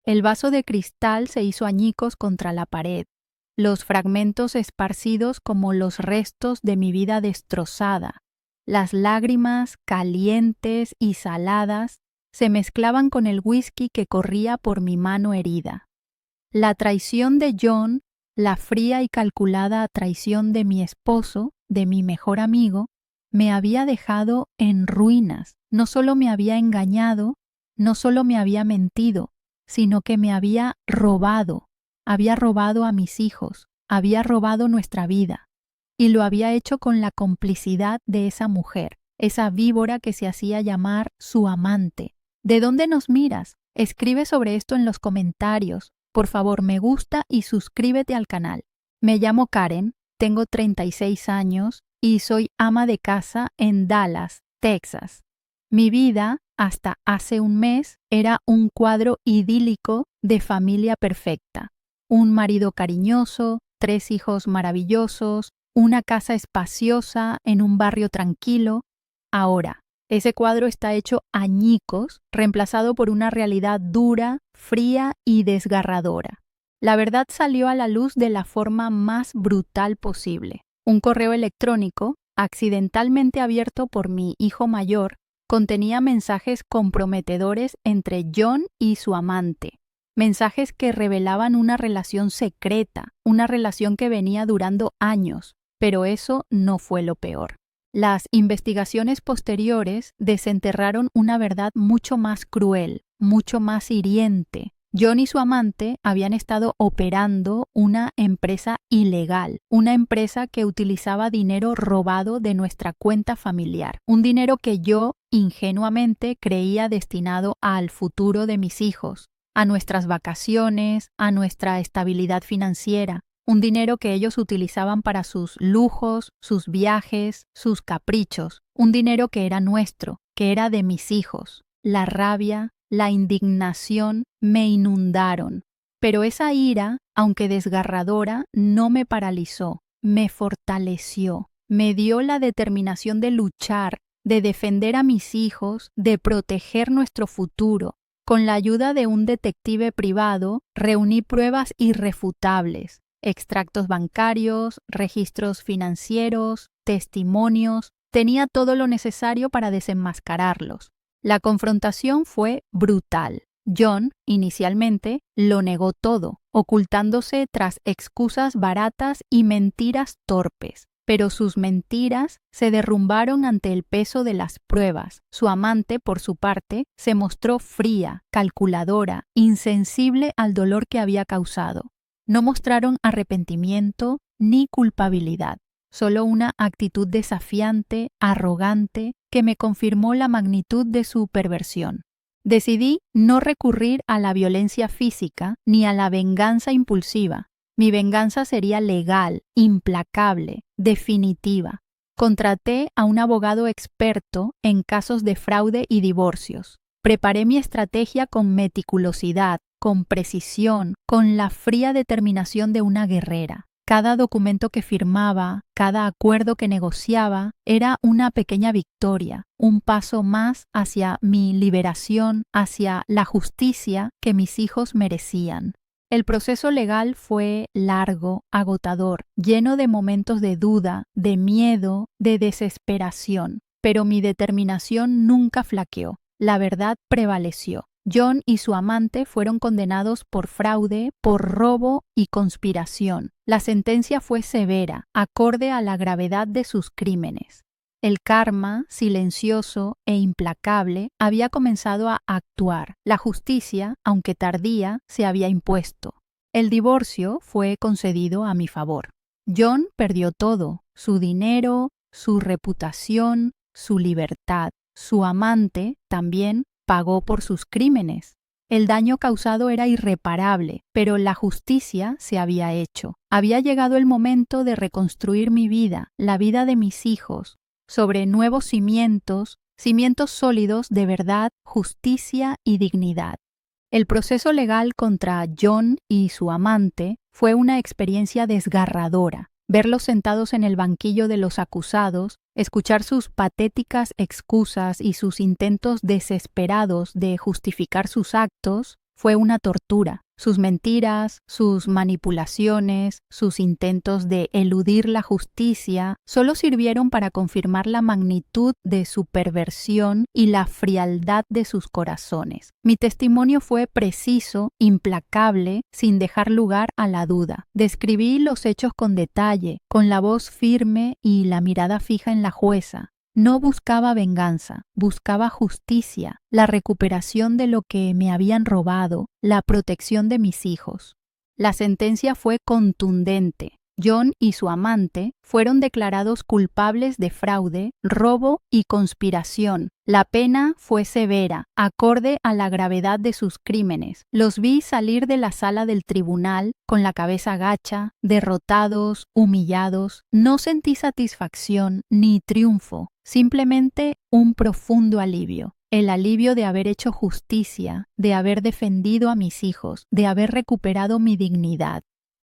El vaso de cristal se hizo añicos contra la pared, los fragmentos esparcidos como los restos de mi vida destrozada. Las lágrimas calientes y saladas se mezclaban con el whisky que corría por mi mano herida. La traición de John, la fría y calculada traición de mi esposo, de mi mejor amigo, me había dejado en ruinas. No solo me había engañado, no solo me había mentido, sino que me había robado a mis hijos, había robado nuestra vida, y lo había hecho con la complicidad de esa mujer, esa víbora que se hacía llamar su amante. ¿De dónde nos miras? Escribe sobre esto en los comentarios. Por favor, me gusta y suscríbete al canal. Me llamo Karen, tengo 36 años y soy ama de casa en Dallas, Texas. Mi vida, hasta hace un mes, era un cuadro idílico de familia perfecta. Un marido cariñoso, 3 hijos maravillosos, una casa espaciosa en un barrio tranquilo. Ahora, ese cuadro está hecho añicos, reemplazado por una realidad dura, fría y desgarradora. La verdad salió a la luz de la forma más brutal posible. Un correo electrónico, accidentalmente abierto por mi hijo mayor, contenía mensajes comprometedores entre John y su amante. Mensajes que revelaban una relación secreta, una relación que venía durando años, pero eso no fue lo peor. Las investigaciones posteriores desenterraron una verdad mucho más cruel, mucho más hiriente. John y su amante habían estado operando una empresa ilegal, una empresa que utilizaba dinero robado de nuestra cuenta familiar, un dinero que yo ingenuamente creía destinado al futuro de mis hijos, a nuestras vacaciones, a nuestra estabilidad financiera. Un dinero que ellos utilizaban para sus lujos, sus viajes, sus caprichos. Un dinero que era nuestro, que era de mis hijos. La rabia, la indignación me inundaron. Pero esa ira, aunque desgarradora, no me paralizó, me fortaleció. Me dio la determinación de luchar, de defender a mis hijos, de proteger nuestro futuro. Con la ayuda de un detective privado, reuní pruebas irrefutables. Extractos bancarios, registros financieros, testimonios, tenía todo lo necesario para desenmascararlos. La confrontación fue brutal. John, inicialmente, lo negó todo, ocultándose tras excusas baratas y mentiras torpes. Pero sus mentiras se derrumbaron ante el peso de las pruebas. Su amante, por su parte, se mostró fría, calculadora, insensible al dolor que había causado. No mostraron arrepentimiento ni culpabilidad, solo una actitud desafiante, arrogante, que me confirmó la magnitud de su perversión. Decidí no recurrir a la violencia física ni a la venganza impulsiva. Mi venganza sería legal, implacable, definitiva. Contraté a un abogado experto en casos de fraude y divorcios. Preparé mi estrategia con meticulosidad, con precisión, con la fría determinación de una guerrera. Cada documento que firmaba, cada acuerdo que negociaba, era una pequeña victoria, un paso más hacia mi liberación, hacia la justicia que mis hijos merecían. El proceso legal fue largo, agotador, lleno de momentos de duda, de miedo, de desesperación, pero mi determinación nunca flaqueó. La verdad prevaleció. John y su amante fueron condenados por fraude, por robo y conspiración. La sentencia fue severa, acorde a la gravedad de sus crímenes. El karma, silencioso e implacable, había comenzado a actuar. La justicia, aunque tardía, se había impuesto. El divorcio fue concedido a mi favor. John perdió todo: su dinero, su reputación, su libertad. Su amante también pagó por sus crímenes. El daño causado era irreparable, pero la justicia se había hecho. Había llegado el momento de reconstruir mi vida, la vida de mis hijos, sobre nuevos cimientos, cimientos sólidos de verdad, justicia y dignidad. El proceso legal contra John y su amante fue una experiencia desgarradora. Verlos sentados en el banquillo de los acusados, escuchar sus patéticas excusas y sus intentos desesperados de justificar sus actos, fue una tortura. Sus mentiras, sus manipulaciones, sus intentos de eludir la justicia solo sirvieron para confirmar la magnitud de su perversión y la frialdad de sus corazones. Mi testimonio fue preciso, implacable, sin dejar lugar a la duda. Describí los hechos con detalle, con la voz firme y la mirada fija en la jueza. No buscaba venganza, buscaba justicia, la recuperación de lo que me habían robado, la protección de mis hijos. La sentencia fue contundente. John y su amante fueron declarados culpables de fraude, robo y conspiración. La pena fue severa, acorde a la gravedad de sus crímenes. Los vi salir de la sala del tribunal con la cabeza gacha, derrotados, humillados. No sentí satisfacción ni triunfo, simplemente un profundo alivio. El alivio de haber hecho justicia, de haber defendido a mis hijos, de haber recuperado mi dignidad.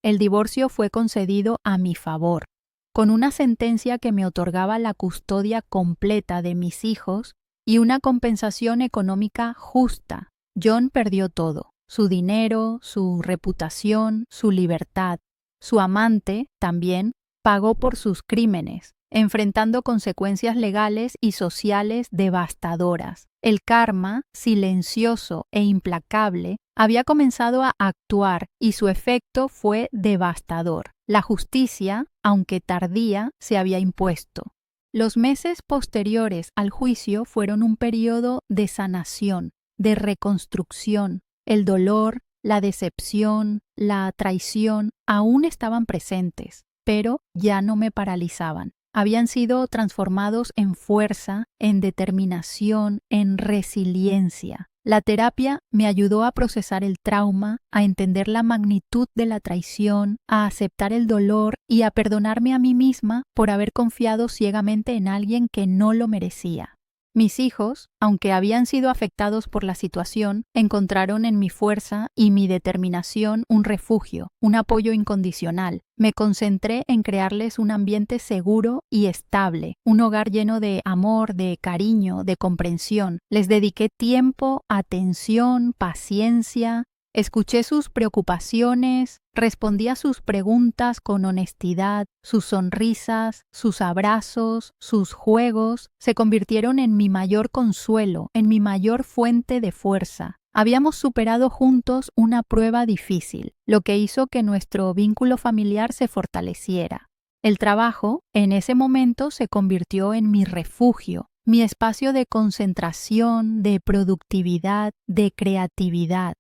El divorcio fue concedido a mi favor, con una sentencia que me otorgaba la custodia completa de mis hijos y una compensación económica justa. John perdió todo: su dinero, su reputación, su libertad. Su amante, también, pagó por sus crímenes, enfrentando consecuencias legales y sociales devastadoras. El karma, silencioso e implacable, había comenzado a actuar y su efecto fue devastador. La justicia, aunque tardía, se había impuesto. Los meses posteriores al juicio fueron un periodo de sanación, de reconstrucción. El dolor, la decepción, la traición aún estaban presentes, pero ya no me paralizaban. Habían sido transformados en fuerza, en determinación, en resiliencia. La terapia me ayudó a procesar el trauma, a entender la magnitud de la traición, a aceptar el dolor y a perdonarme a mí misma por haber confiado ciegamente en alguien que no lo merecía. Mis hijos, aunque habían sido afectados por la situación, encontraron en mi fuerza y mi determinación un refugio, un apoyo incondicional. Me concentré en crearles un ambiente seguro y estable, un hogar lleno de amor, de cariño, de comprensión. Les dediqué tiempo, atención, paciencia. Escuché sus preocupaciones, respondí a sus preguntas con honestidad. Sus sonrisas, sus abrazos, sus juegos se convirtieron en mi mayor consuelo, en mi mayor fuente de fuerza. Habíamos superado juntos una prueba difícil, lo que hizo que nuestro vínculo familiar se fortaleciera. El trabajo, en ese momento, se convirtió en mi refugio, mi espacio de concentración, de productividad, de creatividad.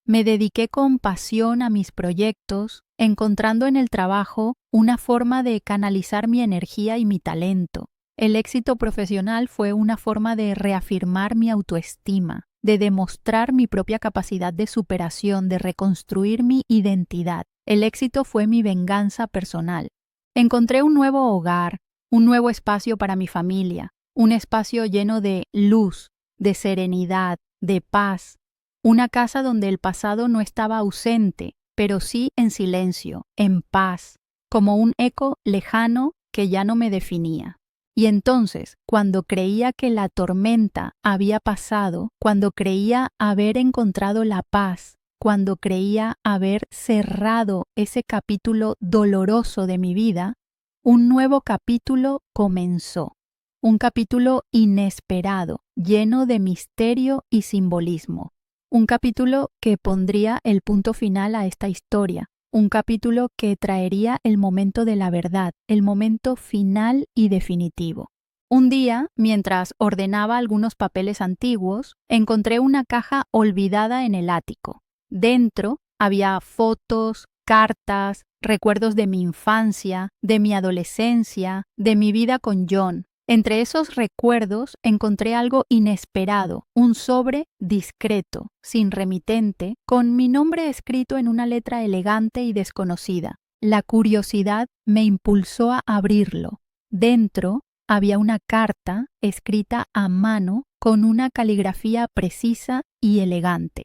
Me dediqué con pasión a mis proyectos, encontrando en el trabajo una forma de canalizar mi energía y mi talento. El éxito profesional fue una forma de reafirmar mi autoestima, de demostrar mi propia capacidad de superación, de reconstruir mi identidad. El éxito fue mi venganza personal. Encontré un nuevo hogar, un nuevo espacio para mi familia, un espacio lleno de luz, de serenidad, de paz. Una casa donde el pasado no estaba ausente, pero sí en silencio, en paz, como un eco lejano que ya no me definía. Y entonces, cuando creía que la tormenta había pasado, cuando creía haber encontrado la paz, cuando creía haber cerrado ese capítulo doloroso de mi vida, un nuevo capítulo comenzó. Un capítulo inesperado, lleno de misterio y simbolismo. Un capítulo que pondría el punto final a esta historia, un capítulo que traería el momento de la verdad, el momento final y definitivo. Un día, mientras ordenaba algunos papeles antiguos, encontré una caja olvidada en el ático. Dentro había fotos, cartas, recuerdos de mi infancia, de mi adolescencia, de mi vida con John. Entre esos recuerdos encontré algo inesperado, un sobre discreto, sin remitente, con mi nombre escrito en una letra elegante y desconocida. La curiosidad me impulsó a abrirlo. Dentro había una carta escrita a mano con una caligrafía precisa y elegante.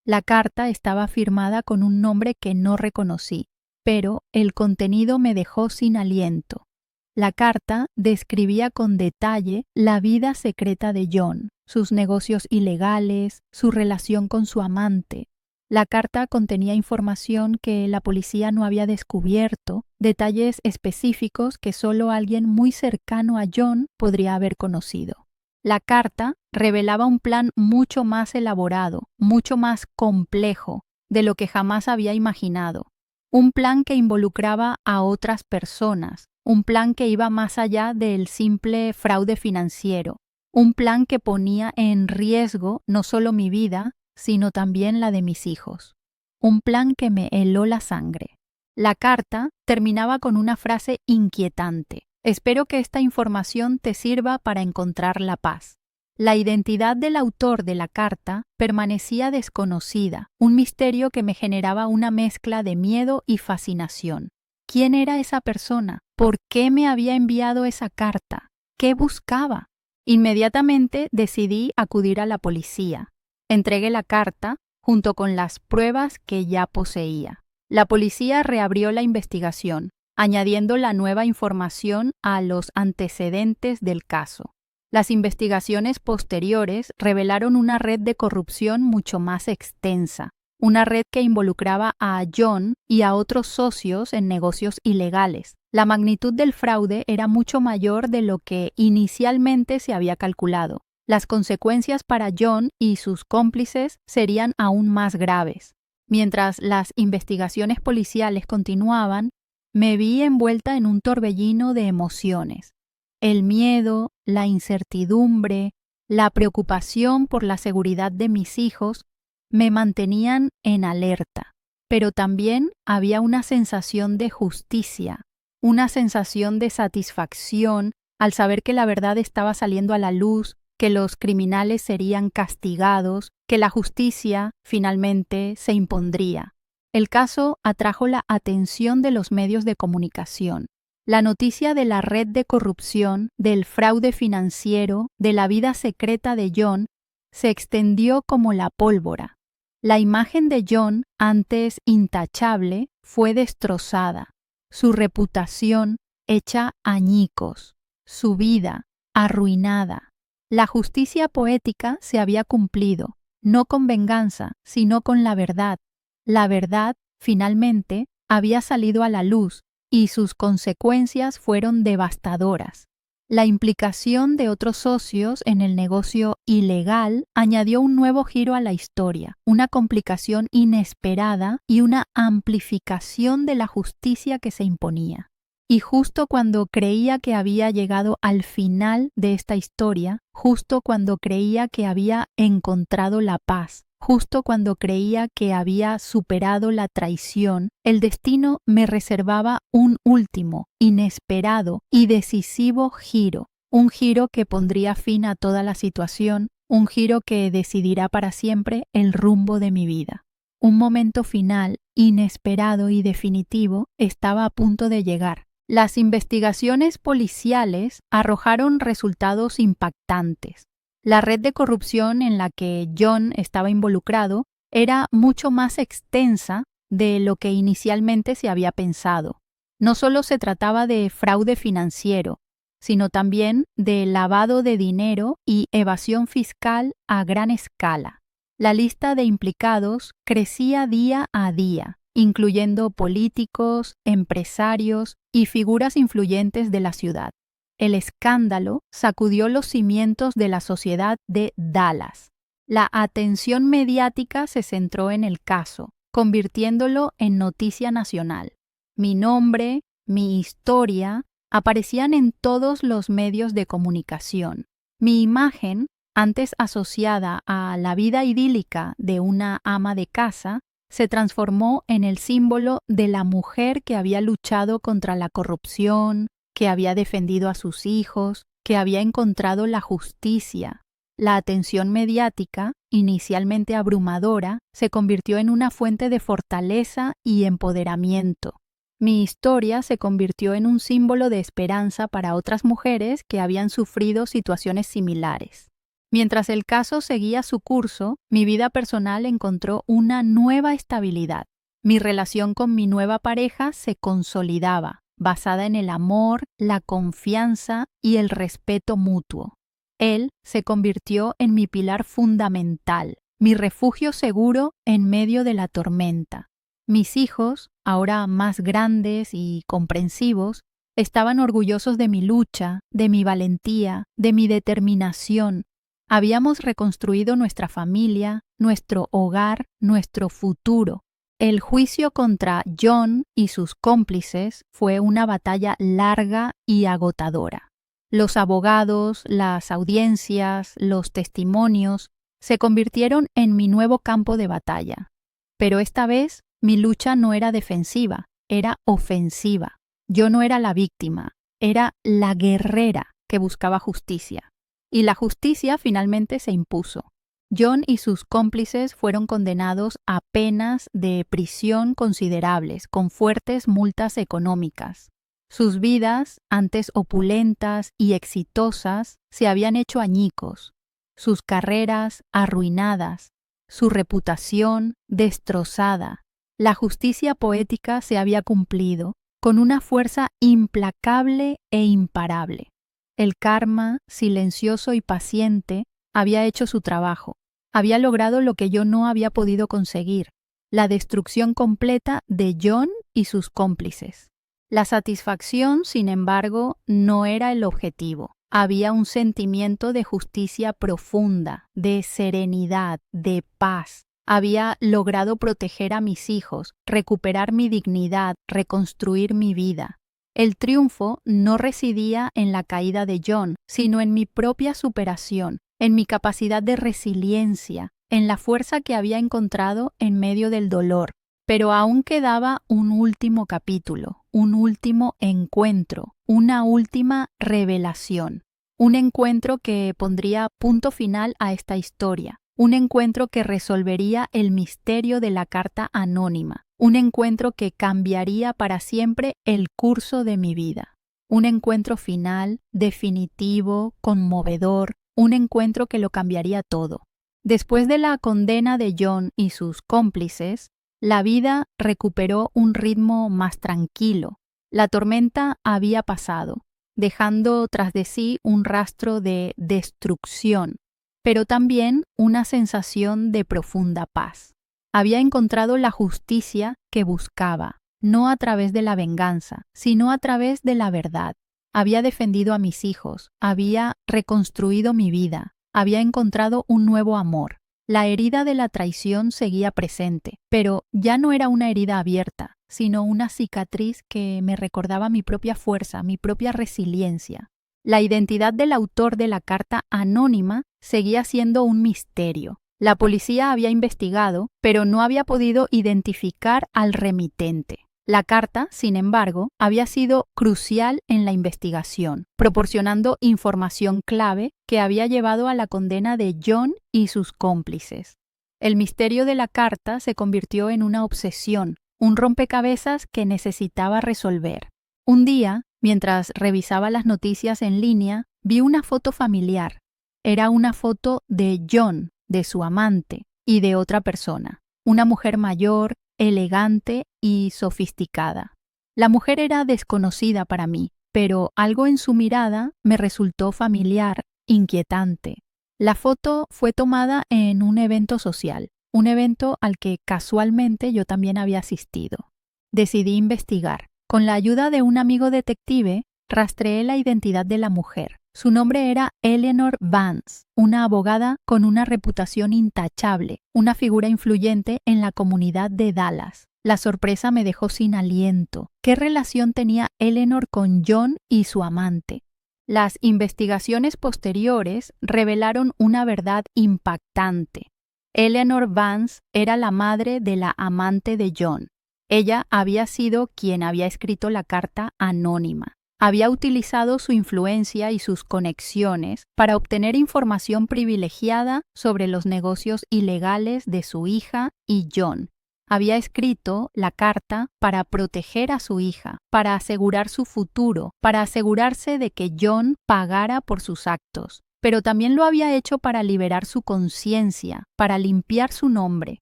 La carta estaba firmada con un nombre que no reconocí, pero el contenido me dejó sin aliento. La carta describía con detalle la vida secreta de John, sus negocios ilegales, su relación con su amante. La carta contenía información que la policía no había descubierto, detalles específicos que solo alguien muy cercano a John podría haber conocido. La carta revelaba un plan mucho más elaborado, mucho más complejo de lo que jamás había imaginado. Un plan que involucraba a otras personas, un plan que iba más allá del simple fraude financiero, un plan que ponía en riesgo no solo mi vida, sino también la de mis hijos. Un plan que me heló la sangre. La carta terminaba con una frase inquietante. Espero que esta información te sirva para encontrar la paz. La identidad del autor de la carta permanecía desconocida, un misterio que me generaba una mezcla de miedo y fascinación. ¿Quién era esa persona? ¿Por qué me había enviado esa carta? ¿Qué buscaba? Inmediatamente decidí acudir a la policía. Entregué la carta junto con las pruebas que ya poseía. La policía reabrió la investigación, añadiendo la nueva información a los antecedentes del caso. Las investigaciones posteriores revelaron una red de corrupción mucho más extensa, una red que involucraba a John y a otros socios en negocios ilegales. La magnitud del fraude era mucho mayor de lo que inicialmente se había calculado. Las consecuencias para John y sus cómplices serían aún más graves. Mientras las investigaciones policiales continuaban, me vi envuelta en un torbellino de emociones. El miedo, la incertidumbre, la preocupación por la seguridad de mis hijos me mantenían en alerta, pero también había una sensación de justicia, una sensación de satisfacción al saber que la verdad estaba saliendo a la luz, que los criminales serían castigados, que la justicia finalmente se impondría. El caso atrajo la atención de los medios de comunicación. La noticia de la red de corrupción, del fraude financiero, de la vida secreta de John, se extendió como la pólvora. La imagen de John, antes intachable, fue destrozada. Su reputación hecha añicos. Su vida arruinada. La justicia poética se había cumplido, no con venganza, sino con la verdad. La verdad, finalmente, había salido a la luz y sus consecuencias fueron devastadoras. La implicación de otros socios en el negocio ilegal añadió un nuevo giro a la historia, una complicación inesperada y una amplificación de la justicia que se imponía. Y justo cuando creía que había llegado al final de esta historia, justo cuando creía que había encontrado la paz, justo cuando creía que había superado la traición, el destino me reservaba un último, inesperado y decisivo giro, un giro que pondría fin a toda la situación, un giro que decidirá para siempre el rumbo de mi vida. Un momento final, inesperado y definitivo, estaba a punto de llegar. Las investigaciones policiales arrojaron resultados impactantes. La red de corrupción en la que John estaba involucrado era mucho más extensa de lo que inicialmente se había pensado. No solo se trataba de fraude financiero, sino también de lavado de dinero y evasión fiscal a gran escala. La lista de implicados crecía día a día, incluyendo políticos, empresarios y figuras influyentes de la ciudad. El escándalo sacudió los cimientos de la sociedad de Dallas. La atención mediática se centró en el caso, convirtiéndolo en noticia nacional. Mi nombre, mi historia, aparecían en todos los medios de comunicación. Mi imagen, antes asociada a la vida idílica de una ama de casa, se transformó en el símbolo de la mujer que había luchado contra la corrupción, que había defendido a sus hijos, que había encontrado la justicia. La atención mediática, inicialmente abrumadora, se convirtió en una fuente de fortaleza y empoderamiento. Mi historia se convirtió en un símbolo de esperanza para otras mujeres que habían sufrido situaciones similares. Mientras el caso seguía su curso, mi vida personal encontró una nueva estabilidad. Mi relación con mi nueva pareja se consolidaba, basada en el amor, la confianza y el respeto mutuo. Él se convirtió en mi pilar fundamental, mi refugio seguro en medio de la tormenta. Mis hijos, ahora más grandes y comprensivos, estaban orgullosos de mi lucha, de mi valentía, de mi determinación. Habíamos reconstruido nuestra familia, nuestro hogar, nuestro futuro. El juicio contra John y sus cómplices fue una batalla larga y agotadora. Los abogados, las audiencias, los testimonios se convirtieron en mi nuevo campo de batalla. Pero esta vez mi lucha no era defensiva, era ofensiva. Yo no era la víctima, era la guerrera que buscaba justicia. Y la justicia finalmente se impuso. John y sus cómplices fueron condenados a penas de prisión considerables, con fuertes multas económicas. Sus vidas, antes opulentas y exitosas, se habían hecho añicos, sus carreras arruinadas, su reputación destrozada. La justicia poética se había cumplido con una fuerza implacable e imparable. El karma, silencioso y paciente, había hecho su trabajo. Había logrado lo que yo no había podido conseguir, la destrucción completa de John y sus cómplices. La satisfacción, sin embargo, no era el objetivo. Había un sentimiento de justicia profunda, de serenidad, de paz. Había logrado proteger a mis hijos, recuperar mi dignidad, reconstruir mi vida. El triunfo no residía en la caída de John, sino en mi propia superación, en mi capacidad de resiliencia, en la fuerza que había encontrado en medio del dolor. Pero aún quedaba un último capítulo, un último encuentro, una última revelación. Un encuentro que pondría punto final a esta historia. Un encuentro que resolvería el misterio de la carta anónima. Un encuentro que cambiaría para siempre el curso de mi vida. Un encuentro final, definitivo, conmovedor. Un encuentro que lo cambiaría todo. Después de la condena de John y sus cómplices, la vida recuperó un ritmo más tranquilo. La tormenta había pasado, dejando tras de sí un rastro de destrucción, pero también una sensación de profunda paz. Había encontrado la justicia que buscaba, no a través de la venganza, sino a través de la verdad. Había defendido a mis hijos, había reconstruido mi vida, había encontrado un nuevo amor. La herida de la traición seguía presente, pero ya no era una herida abierta, sino una cicatriz que me recordaba mi propia fuerza, mi propia resiliencia. La identidad del autor de la carta anónima seguía siendo un misterio. La policía había investigado, pero no había podido identificar al remitente. La carta, sin embargo, había sido crucial en la investigación, proporcionando información clave que había llevado a la condena de John y sus cómplices. El misterio de la carta se convirtió en una obsesión, un rompecabezas que necesitaba resolver. Un día, mientras revisaba las noticias en línea, vi una foto familiar. Era una foto de John, de su amante, y de otra persona, una mujer mayor, elegante y sofisticada. La mujer era desconocida para mí, pero algo en su mirada me resultó familiar, inquietante. La foto fue tomada en un evento social, un evento al que casualmente yo también había asistido. Decidí investigar. Con la ayuda de un amigo detective, rastreé la identidad de la mujer. Su nombre era Eleanor Vance, una abogada con una reputación intachable, una figura influyente en la comunidad de Dallas. La sorpresa me dejó sin aliento. ¿Qué relación tenía Eleanor con John y su amante? Las investigaciones posteriores revelaron una verdad impactante. Eleanor Vance era la madre de la amante de John. Ella había sido quien había escrito la carta anónima. Había utilizado su influencia y sus conexiones para obtener información privilegiada sobre los negocios ilegales de su hija y John. Había escrito la carta para proteger a su hija, para asegurar su futuro, para asegurarse de que John pagara por sus actos. Pero también lo había hecho para liberar su conciencia, para limpiar su nombre.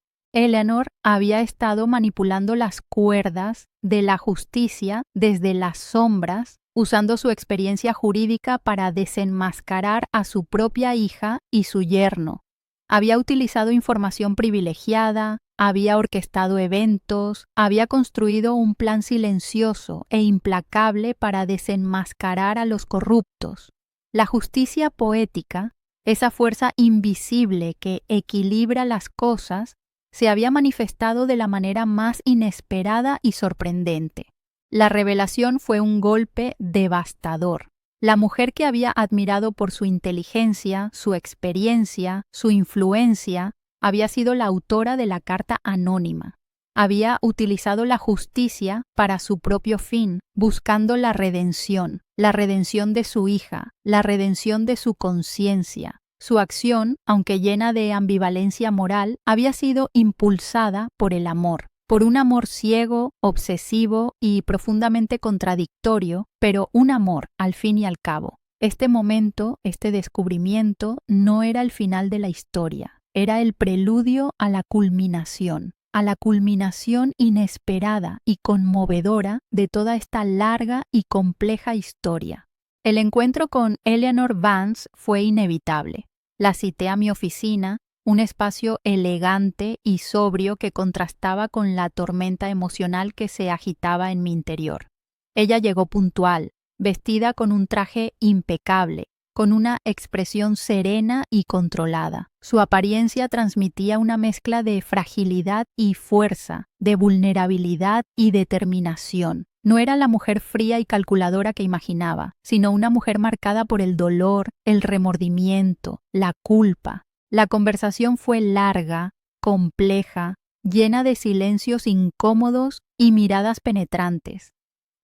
Eleanor había estado manipulando las cuerdas de la justicia desde las sombras, usando su experiencia jurídica para desenmascarar a su propia hija y su yerno. Había utilizado información privilegiada, había orquestado eventos, había construido un plan silencioso e implacable para desenmascarar a los corruptos. La justicia poética, esa fuerza invisible que equilibra las cosas, se había manifestado de la manera más inesperada y sorprendente. La revelación fue un golpe devastador. La mujer que había admirado por su inteligencia, su experiencia, su influencia, había sido la autora de la carta anónima. Había utilizado la justicia para su propio fin, buscando la redención de su hija, la redención de su conciencia. Su acción, aunque llena de ambivalencia moral, había sido impulsada por el amor. Por un amor ciego, obsesivo y profundamente contradictorio, pero un amor al fin y al cabo. Este momento, este descubrimiento, no era el final de la historia, era el preludio a la culminación inesperada y conmovedora de toda esta larga y compleja historia. El encuentro con Eleanor Vance fue inevitable. La cité a mi oficina, un espacio elegante y sobrio que contrastaba con la tormenta emocional que se agitaba en mi interior. Ella llegó puntual, vestida con un traje impecable, con una expresión serena y controlada. Su apariencia transmitía una mezcla de fragilidad y fuerza, de vulnerabilidad y determinación. No era la mujer fría y calculadora que imaginaba, sino una mujer marcada por el dolor, el remordimiento, la culpa. La conversación fue larga, compleja, llena de silencios incómodos y miradas penetrantes.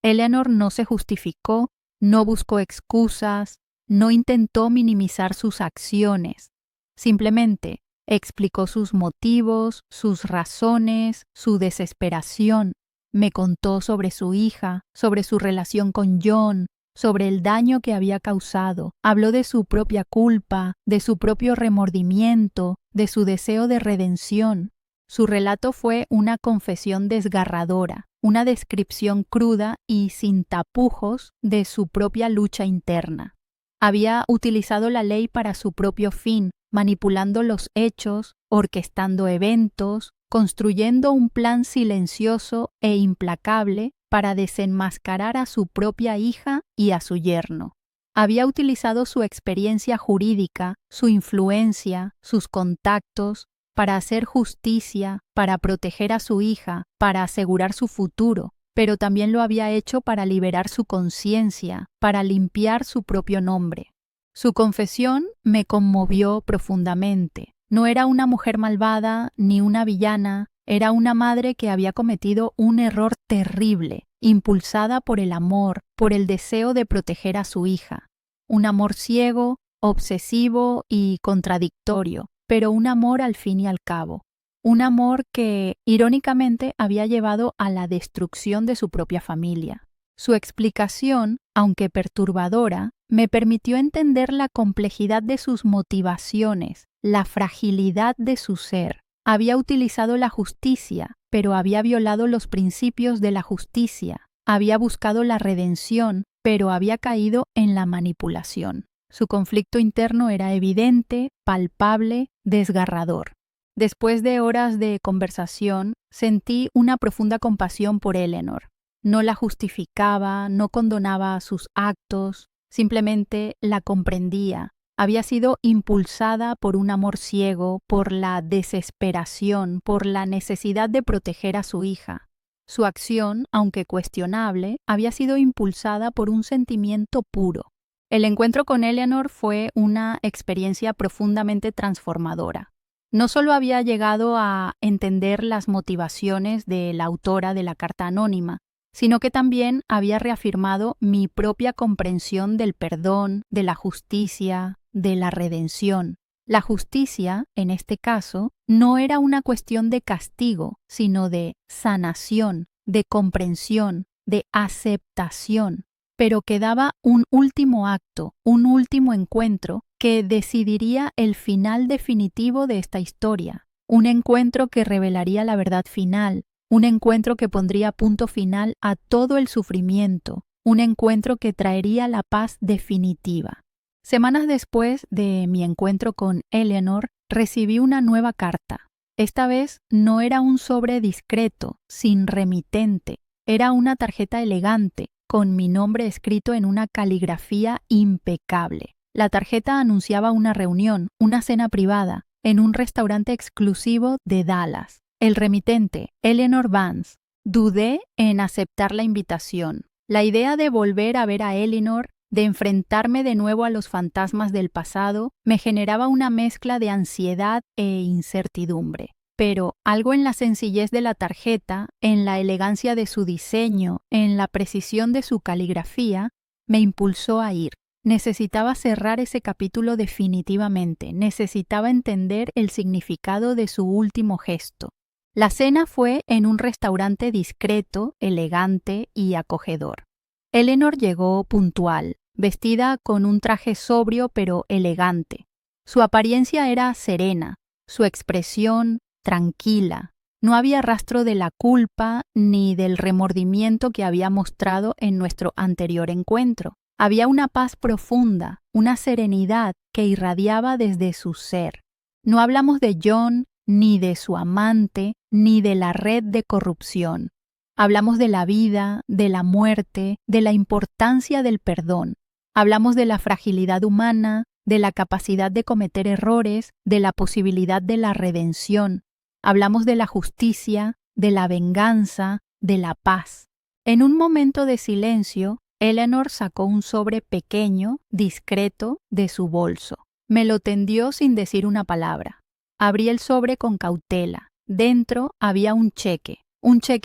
Eleanor no se justificó, no buscó excusas, no intentó minimizar sus acciones. Simplemente explicó sus motivos, sus razones, su desesperación. Me contó sobre su hija, sobre su relación con John, sobre el daño que había causado. Habló de su propia culpa, de su propio remordimiento, de su deseo de redención. Su relato fue una confesión desgarradora, una descripción cruda y sin tapujos de su propia lucha interna. Había utilizado la ley para su propio fin, manipulando los hechos, orquestando eventos, construyendo un plan silencioso e implacable para desenmascarar a su propia hija y a su yerno. Había utilizado su experiencia jurídica, su influencia, sus contactos, para hacer justicia, para proteger a su hija, para asegurar su futuro, pero también lo había hecho para liberar su conciencia, para limpiar su propio nombre. Su confesión me conmovió profundamente. No era una mujer malvada ni una villana, era una madre que había cometido un error terrible, impulsada por el amor, por el deseo de proteger a su hija. Un amor ciego, obsesivo y contradictorio, pero un amor al fin y al cabo. Un amor que, irónicamente, había llevado a la destrucción de su propia familia. Su explicación, aunque perturbadora, me permitió entender la complejidad de sus motivaciones, la fragilidad de su ser. Había utilizado la justicia, pero había violado los principios de la justicia. Había buscado la redención, pero había caído en la manipulación. Su conflicto interno era evidente, palpable, desgarrador. Después de horas de conversación, sentí una profunda compasión por Eleanor. No la justificaba, no condonaba sus actos, simplemente la comprendía. Había sido impulsada por un amor ciego, por la desesperación, por la necesidad de proteger a su hija. Su acción, aunque cuestionable, había sido impulsada por un sentimiento puro. El encuentro con Eleanor fue una experiencia profundamente transformadora. No solo había llegado a entender las motivaciones de la autora de la carta anónima, sino que también había reafirmado mi propia comprensión del perdón, de la justicia, de la redención. La justicia, en este caso, no era una cuestión de castigo, sino de sanación, de comprensión, de aceptación, pero quedaba un último acto, un último encuentro que decidiría el final definitivo de esta historia, un encuentro que revelaría la verdad final, un encuentro que pondría punto final a todo el sufrimiento, un encuentro que traería la paz definitiva. Semanas después de mi encuentro con Eleanor, recibí una nueva carta. Esta vez no era un sobre discreto, sin remitente. Era una tarjeta elegante, con mi nombre escrito en una caligrafía impecable. La tarjeta anunciaba una reunión, una cena privada, en un restaurante exclusivo de Dallas. El remitente, Eleanor Vance. Dudé en aceptar la invitación. La idea de volver a ver a Eleanor, de enfrentarme de nuevo a los fantasmas del pasado, me generaba una mezcla de ansiedad e incertidumbre. Pero algo en la sencillez de la tarjeta, en la elegancia de su diseño, en la precisión de su caligrafía, me impulsó a ir. Necesitaba cerrar ese capítulo definitivamente, necesitaba entender el significado de su último gesto. La cena fue en un restaurante discreto, elegante y acogedor. Eleanor llegó puntual, vestida con un traje sobrio pero elegante. Su apariencia era serena, su expresión tranquila. No había rastro de la culpa ni del remordimiento que había mostrado en nuestro anterior encuentro. Había una paz profunda, una serenidad que irradiaba desde su ser. No hablamos de John, ni de su amante, ni de la red de corrupción. Hablamos de la vida, de la muerte, de la importancia del perdón. Hablamos de la fragilidad humana, de la capacidad de cometer errores, de la posibilidad de la redención. Hablamos de la justicia, de la venganza, de la paz. En un momento de silencio, Eleanor sacó un sobre pequeño, discreto, de su bolso. Me lo tendió sin decir una palabra. Abrí el sobre con cautela. Dentro había un cheque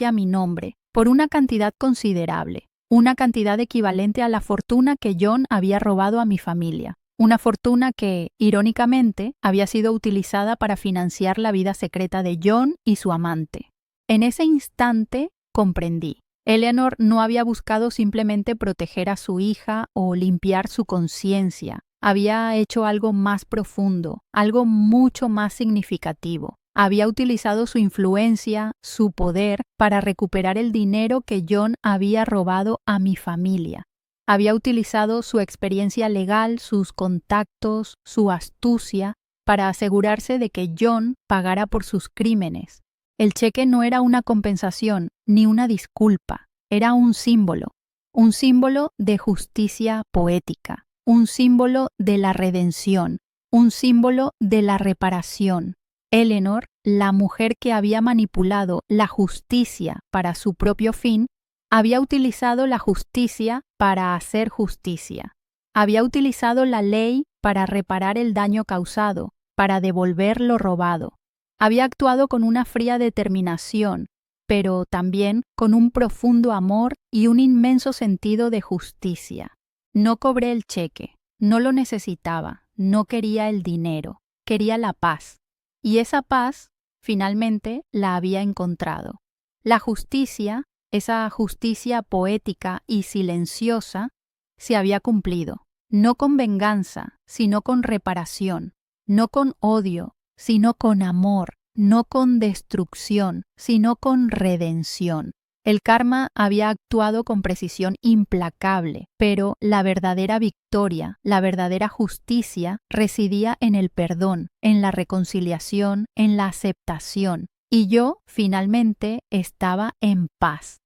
a mi nombre, por una cantidad considerable, una cantidad equivalente a la fortuna que John había robado a mi familia. Una fortuna que, irónicamente, había sido utilizada para financiar la vida secreta de John y su amante. En ese instante comprendí. Eleanor no había buscado simplemente proteger a su hija o limpiar su conciencia. Había hecho algo más profundo, algo mucho más significativo. Había utilizado su influencia, su poder, para recuperar el dinero que John había robado a mi familia. Había utilizado su experiencia legal, sus contactos, su astucia, para asegurarse de que John pagara por sus crímenes. El cheque no era una compensación ni una disculpa, era un símbolo de justicia poética, un símbolo de la redención, un símbolo de la reparación. Eleanor, la mujer que había manipulado la justicia para su propio fin, había utilizado la justicia para hacer justicia. Había utilizado la ley para reparar el daño causado, para devolver lo robado. Había actuado con una fría determinación, pero también con un profundo amor y un inmenso sentido de justicia. No cobré el cheque, no lo necesitaba, no quería el dinero, quería la paz. Y esa paz, finalmente, la había encontrado. La justicia, esa justicia poética y silenciosa, se había cumplido, no con venganza, sino con reparación, no con odio, sino con amor, no con destrucción, sino con redención. El karma había actuado con precisión implacable, pero la verdadera victoria, la verdadera justicia residía en el perdón, en la reconciliación, en la aceptación. Y yo, finalmente, estaba en paz.